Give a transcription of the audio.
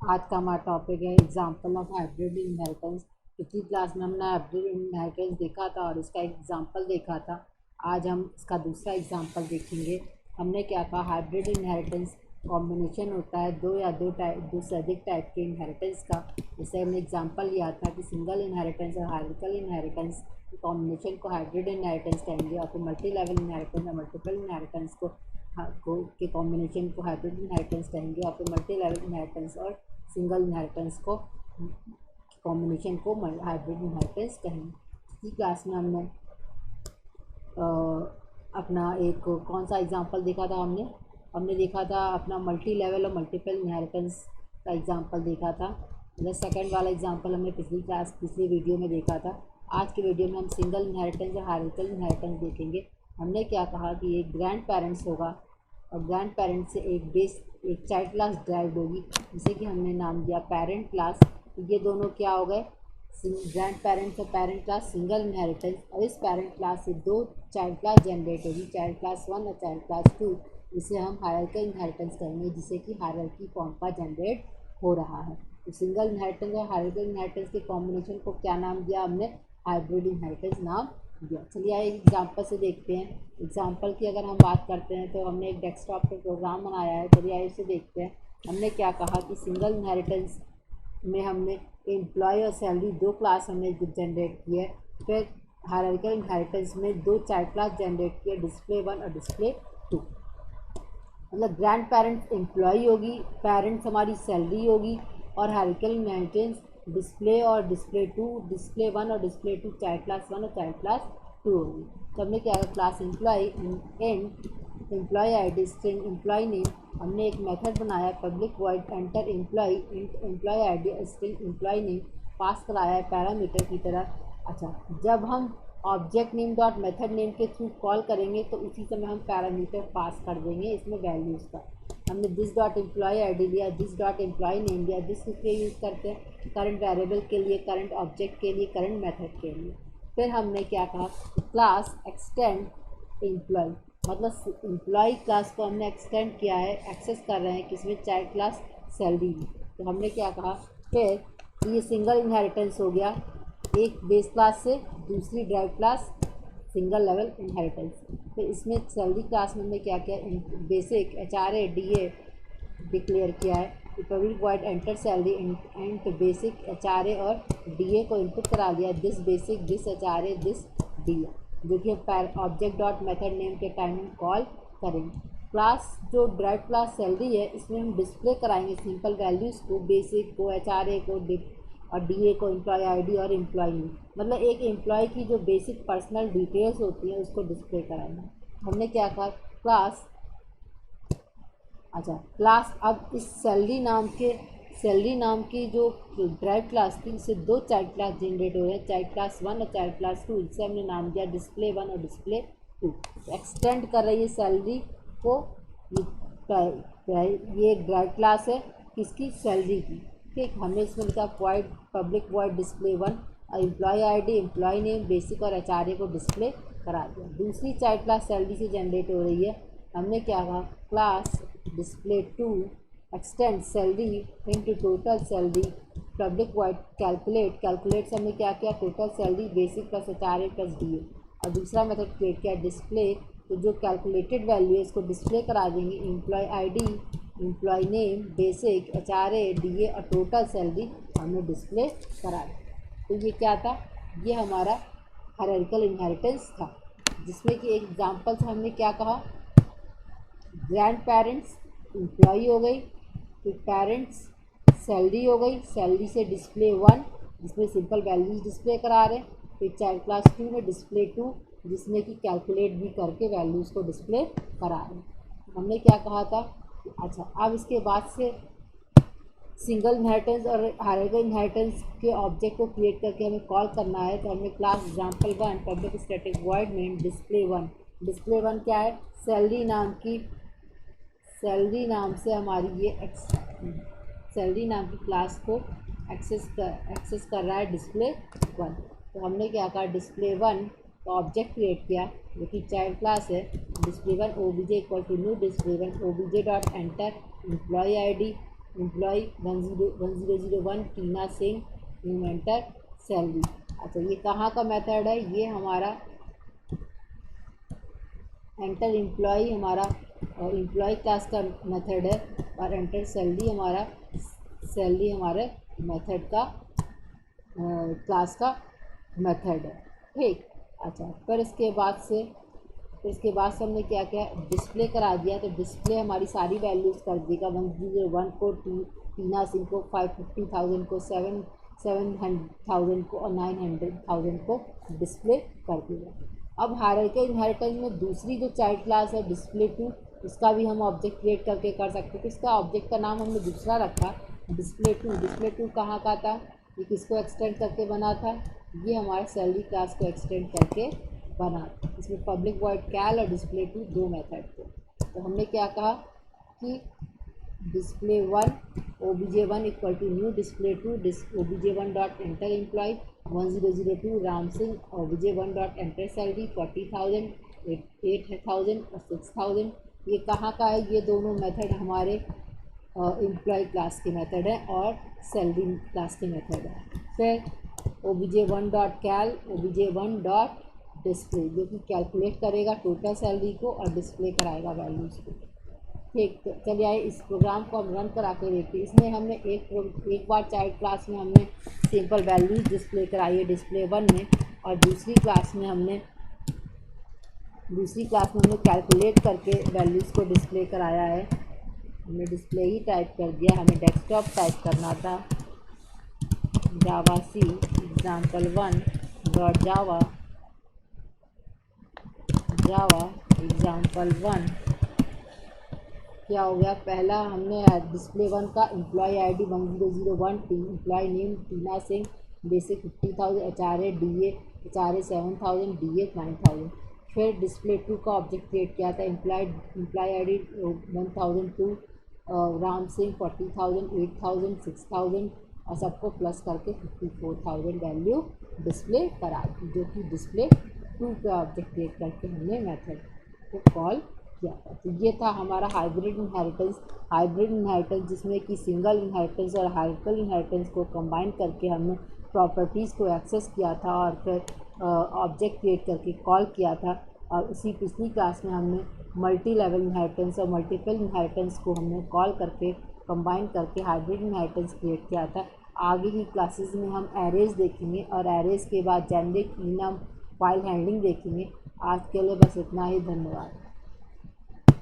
आज का हमारा टॉपिक है एग्जाम्पल ऑफ हाइब्रिड इनहेरिटेंस। पिछली क्लास में हमने हाइब्रिड इनहेरिटेंस देखा था और इसका एग्जाम्पल देखा था। आज हम इसका दूसरा एग्जाम्पल देखेंगे। हमने क्या कहा, हाइब्रिड इनहेरिटेंस कॉम्बिनेशन होता है दो से अधिक टाइप के इनहेरिटेंस का। जैसे हमने एग्जाम्पल लिया था कि सिंगल इनहेरिटेंस और हायरार्किकल इनहेरिटेंस कॉम्बिनेशन को हाइब्रिड इनहेरिटेंस कहेंगे, और फिर मल्टी लेवल इनहेरिटेंस और मल्टीपल इनहेरिटेंस के कॉम्बिनेशन को हाइब्रिड इनहेरिटेंस कहेंगे, और फिर मल्टी लेवल इनहेरिटेंस और सिंगल इनहेरिटेंस को कॉम्बिनेशन को हाइब्रिड इनहेरिटेंस कहेंगे। इसी क्लास में हमने अपना एक कौन सा एग्जांपल देखा था, हमने देखा था अपना मल्टी लेवल और मल्टीपल इनहेरिटेंस का एग्जांपल देखा था। मतलब सेकंड वाला एग्जांपल हमने पिछली वीडियो में देखा था। आज के वीडियो में हम सिंगल इनहेरिटेंस और हायरार्किकल इनहेरिटेंस देखेंगे। हमने क्या कहा कि एक ग्रैंड पेरेंट्स होगा और ग्रैंड पेरेंट्स से एक चाइल्ड क्लास ड्राइव होगी, जिसे कि हमने नाम दिया पेरेंट क्लास। ये दोनों क्या हो गए, ग्रैंड पेरेंट्स और पेरेंट क्लास सिंगल इनहेरिटेंस। और इस पेरेंट क्लास से दो चाइल्ड क्लास जनरेट होगी, चाइल्ड क्लास 1 और चाइल्ड क्लास 2। इसे हम हायरार्किकल इनहेरिटेंस कहेंगे, जिसे कि हायरार्की फॉर्म का जनरेट हो रहा है। तो सिंगल इनहेरिटेंस और हायरार्किकल इनहेरिटेंस के कॉम्बिनेशन को क्या नाम दिया हमने, हाइब्रिड इनहेरिटेंस नाम दिया। चलिए आइए एग्जाम्पल से देखते हैं। एग्जाम्पल की अगर हम बात करते हैं तो हमने एक डेस्कटॉप पे प्रोग्राम बनाया है। चलिए आइए इसे देखते हैं। हमने क्या कहा कि सिंगल इनहेरिटेंस में हमने एम्प्लॉय और सैलरी दो क्लास हमने जनरेट की है। फिर हायरार्किकल इनहेरिटेंस में दो चाइल्ड क्लास जनरेट की है, डिस्प्ले 1 और डिस्प्ले 2। मतलब ग्रैंड पेरेंट्स एम्प्लॉय होगी, पेरेंट्स हमारी सैलरी होगी, और हायरार्किकल इनहेरिटेंस डिस्प्ले और डिस्प्ले 2, डिस्प्ले 1 और डिस्प्ले 2 चाइल्ड क्लास 1 और चाइल्ड क्लास 2 होगी। तो हमने क्या किया, class employee and employee ID string employee name, हमने एक मेथड बनाया public void enter employee employee ID string employee name pass कराया है पैरामीटर की तरह। अच्छा, जब हम object name dot method name के थ्रू कॉल करेंगे तो उसी समय हम पैरामीटर पास कर देंगे इसमें वैल्यूज़ का। हमने दिस डॉट एम्प्लॉय आईडी लिया, दिस डॉट एम्प्लॉय नेम लिया। दिस किस लिए यूज़ करते हैं, करंट वेरिएबल के लिए, करंट ऑब्जेक्ट के लिए, करंट मेथड के लिए। फिर हमने क्या कहा, क्लास एक्सटेंड एम्प्लॉय, मतलब एम्प्लॉय क्लास को हमने एक्सटेंड किया है, एक्सेस कर रहे हैं किसमें, चाइल्ड क्लास सैलरी में। तो हमने क्या कहा, फिर ये सिंगल इनहेरिटेंस हो गया, एक बेस क्लास से दूसरी drive class single level inheritance. फिर इसमें सैलरी क्लास में हमने क्या किया, बेसिक HRA DA डिक्लेयर किया है। Public void enter salary and basic HRA और DA को इनपुट करा दिया, this basic, this HRA, this DA, जो कि ऑब्जेक्ट डॉट मेथड नेम के टाइम हम कॉल करेंगे। क्लास जो ड्राइव क्लास सैलरी है, इसमें हम डिस्प्ले कराएंगे सिंपल वैल्यूज़ को, बेसिक को, HRA को और DA को, एम्प्लॉय आईडी और एम्प्लॉय नेम। मतलब एक एम्प्लॉय की जो बेसिक पर्सनल डिटेल्स होती हैं उसको डिस्प्ले कराएंगे। हमने क्या कहा, क्लास, अच्छा क्लास, अब इस सैलरी नाम की जो ड्राइव क्लास थी, इससे दो चाइल्ड क्लास जनरेट हो रहे हैं, चाइल्ड क्लास 1 और चाइल्ड क्लास 2। इसे हमने नाम दिया डिस्प्ले 1 और डिस्प्ले 2। एक्सटेंड कर रही है सैलरी को, ये एक ड्राइव क्लास है किसकी, सैलरी की। ठीक, हमने इसमें लिखा वॉइड पब्लिक वॉइड डिस्प्ले 1 और employ ID employ name basic और HRA को डिस्प्ले करा दिया। दूसरी चाइल्ड क्लास सैलरी से जनरेट हो रही है। हमने क्या कहा, class display 2 extend salary into total salary public void calculate से हमने क्या किया, total salary basic plus HRA plus DA। और दूसरा मेथड क्रिएट किया डिस्प्ले, तो जो कैलकुलेटेड वैल्यू है इसको डिस्प्ले करा देंगे, employ ID employ name basic HRA DA और टोटल सैलरी हमने डिस्प्ले करा दी। तो ये क्या था, ये हमारा हायरार्किकल इनहेरिटेंस था, जिसमें कि एक एग्जांपल से हमने क्या कहा, ग्रैंड पेरेंट्स एम्प्लॉय हो गई, फिर पेरेंट्स सैलरी हो गई, सैलरी से डिस्प्ले 1 जिसमें सिंपल वैल्यूज डिस्प्ले करा रहे हैं, फिर चाइल्ड क्लास 2 में डिस्प्ले 2 जिसमें कि कैलकुलेट भी करके वैल्यूज़ को डिस्प्ले करा रहे हैं। हमने क्या कहा था, अच्छा अब इसके बाद से सिंगल इनहेरिटेंस और हायरार्किकल इनहेरिटेंस के ऑब्जेक्ट को क्रिएट करके हमें कॉल करना है। तो हमने class example 1 public static void में डिस्प्ले 1 क्या है, सैलरी नाम से हमारी ये सैलरी नाम की क्लास को एक्सेस कर रहा है डिस्प्ले 1। तो हमने क्या कहा, डिस्प्ले 1 का ऑब्जेक्ट क्रिएट किया जो कि चाइल्ड क्लास है, display 1 OBJ equal to new display 1 OBJ dot enter employ ID employ 1001 Tina Singh new enter salary. अच्छा, ये कहाँ का मेथड है? ये हमारा एंटर एम्प्लॉय हमारा एम्प्लॉय क्लास का मेथड है, और एंटर सैलरी हमारे मेथड का क्लास का मेथड है। ठीक। अच्छा, फिर इसके बाद से हमने क्या किया, डिस्प्ले करा दिया। तो डिस्प्ले हमारी सारी वैल्यूज़ कर देगा। 101 को टीना सिंह को, 550,000 को, 700,000 को और 900,000 को डिस्प्ले कर देगा। अब हायरार्किकल इनहेरिटेंस में दूसरी जो चाइल्ड क्लास है डिस्प्ले टू, उसका भी हम ऑब्जेक्ट क्रिएट करके कर सकते हैं। तो इसका ऑब्जेक्ट का नाम हमने दूसरा रखा डिस्प्ले टू। डिस्प्ले टू कहाँ का था? ये किसको एक्सटेंड करके बना था? ये हमारे सैलरी क्लास को एक्सटेंड करके बना। इसमें पब्लिक वॉइड कैल और डिस्प्ले टू दो मेथड थे। तो हमने क्या कहा कि display one obj1 equal to new display two obj1 dot enter employ 1002 Ram Singh, obj1 dot enter salary 40,000, 8,000 और 6,000। ये कहाँ का है? ये दोनों मेथड हमारे एम्प्लॉय क्लास के मेथड है और सैलरी क्लास के मेथड है। फिर obj1 डॉट कैल obj1 डॉट डिस्प्ले, जो कि कैलकुलेट करेगा टोटल सैलरी को और डिस्प्ले कराएगा वैल्यूज़ को। ठीक। तो चलिए आइए इस प्रोग्राम को हम रन करा के देखते हैं। इसमें हमने एक बार चाइल्ड क्लास में हमने सिंपल वैल्यूज डिस्प्ले कराई है डिस्प्ले वन में, और दूसरी क्लास में हमने कैलकुलेट करके वैल्यूज़ को डिस्प्ले कराया है। हमने डिस्प्ले ही टाइप कर दिया, हमें डेस्कटॉप टाइप करना था। जावा सी example1 डॉट जावा example1 क्या हो गया? पहला हमने डिस्प्ले वन का employee ID 1001, employee name Tina Singh, basic 50,000, HRA DA 7,000, DA 9,000। फिर डिस्प्ले टू का ऑब्जेक्ट क्रिएट किया था, एम्प्लॉय आईडी 1002, राम सिंह 40,000, 8,000, 6,000 और सबको प्लस करके 54,000 वैल्यू डिस्प्ले करा दी, जो कि डिस्प्ले टू का ऑब्जेक्ट क्रिएट करके हमने मेथड को कॉल किया था। तो ये था हमारा हाइब्रिड इनहेरिटेंस जिसमें कि सिंगल इनहेरिटेंस और हायरार्किकल इनहेरिटेंस को कंबाइन करके हमने प्रॉपर्टीज़ को एक्सेस किया था और फिर ऑब्जेक्ट क्रिएट करके कॉल किया था। और उसी पिछली क्लास में हमने मल्टी लेवल इनहेरिटेंस और मल्टीपल इनहेरिटेंस को हमने कॉल करके कंबाइन करके हाइब्रिड इनहेरिटेंस क्रिएट किया था। आगे की क्लासेस में हम एरेज देखेंगे और एरेज के बाद जेनेरिक इनम फाइल हैंडलिंग देखेंगे। आज के लिए बस इतना ही। धन्यवाद।